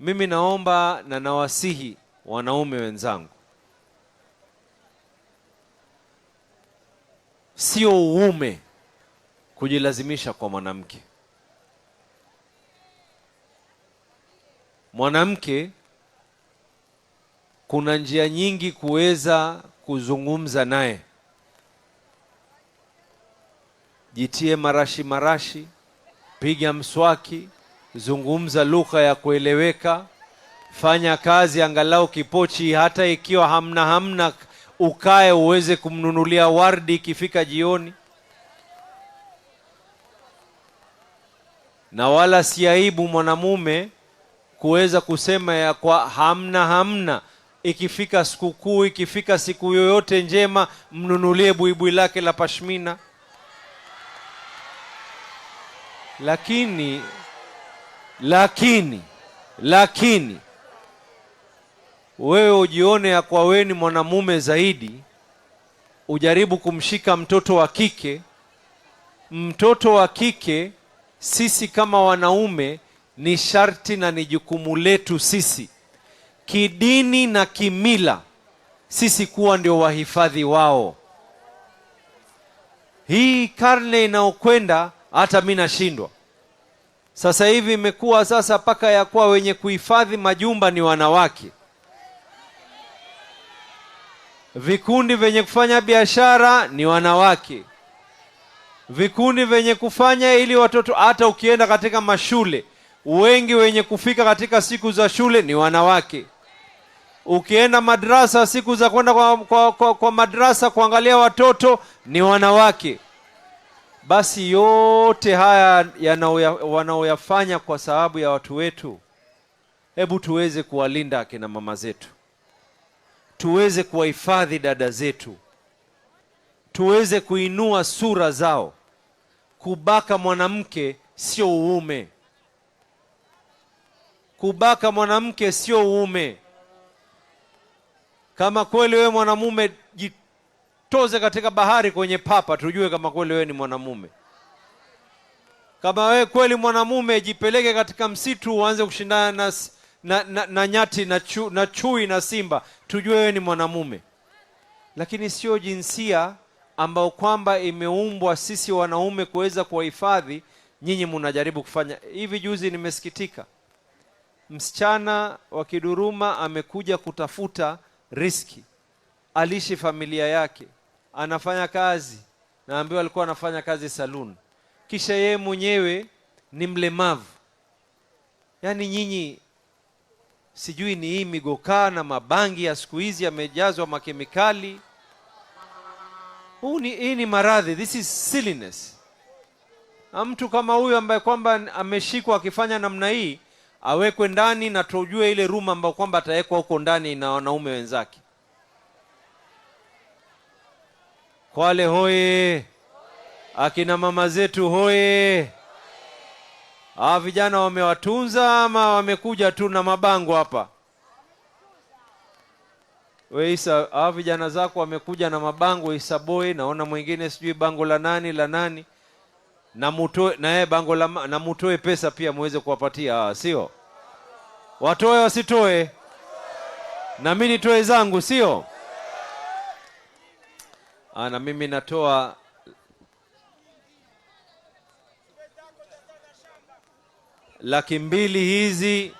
Mimi naomba na nawasihi wanaume wenzangu, sio uume kujilazimisha kwa mwanamke. Mwanamke kuna njia nyingi kuweza kuzungumza naye. Jitie marashi, piga mswaki, zungumza lugha ya kueleweka, fanya kazi angalau kipochi, hata ikiwa hamna ukae uweze kumnunulia wardi ikifika jioni. Na wala si aibu mwanamume kuweza kusema ya kwa hamna ikifika sikukuu, ikifika siku yoyote njema, mnunulie buibui lake la pashmina. Lakini wewe ujione ya kwa wewe ni mwanamume zaidi, ujaribu kumshika mtoto wa kike. Mtoto wa kike sisi kama wanaume ni sharti na ni jukumu letu sisi kidini na kimila, sisi kuwa ndio wahifadhi wao. Hii karne inaokwenda hata mimi nashindwa. Sasa hivi imekuwa sasa paka ya kuwa wenye kuhifadhi majumba ni wanawake. Vikundi venye kufanya biashara ni wanawake. Vikundi venye kufanya ili watoto, hata ukienda katika mashule, wengi wenye kufika katika siku za shule ni wanawake. Ukienda madrasa, siku za kwenda kwa madrasa kuangalia watoto ni wanawake. Basi yote haya wanaoyafanya kwa sababu ya watu wetu, hebu tuweze kuwalinda akina mama zetu, tuweze kuwahifadhi dada zetu, tuweze kuinua sura zao. Kubaka mwanamke sio uume. Kubaka mwanamke sio uume. Kama kweli wewe mwanamume, jitoze katika bahari kwenye papa, tujue kama kweli wewe ni mwanamume. Kama wewe kweli mwanamume, jipeleke katika msitu uanze kushindana na nyati na chui na simba, tujue wewe ni mwanamume. Lakini sio jinsia ambao kwamba imeumbwa sisi wanaume kuweza kuwahifadhi, nyinyi mnajaribu kufanya hivi. Juzi nimesikitika, msichana wa Kiduruma amekuja kutafuta riski, alishi familia yake, anafanya kazi, naambiwa alikuwa anafanya kazi saloon, kisha yeye mwenyewe ni mlemavu. Yaani nyinyi sijui ni hii migokaa na mabangi ya siku hizi yamejazwa makemikali. Hii ni maradhi, this is silliness. Na mtu kama huyu ambaye kwamba ameshikwa akifanya namna hii, awekwe ndani na tujue ile room ambayo kwamba atawekwa huko ndani na wanaume wenzake. Kwale hoye! Akina mama zetu hoye! Hawa vijana wamewatunza ama wamekuja tu na mabango hapa? We Isa, hawa vijana zako wamekuja na mabango Isa boy, naona mwingine sijui bango la nani na mutoe na yeye bango na mutoe pesa pia muweze kuwapatia, sio? Watoe wasitoe? Na mimi nitoe zangu, sio? Na mimi natoa Laki 2 hizi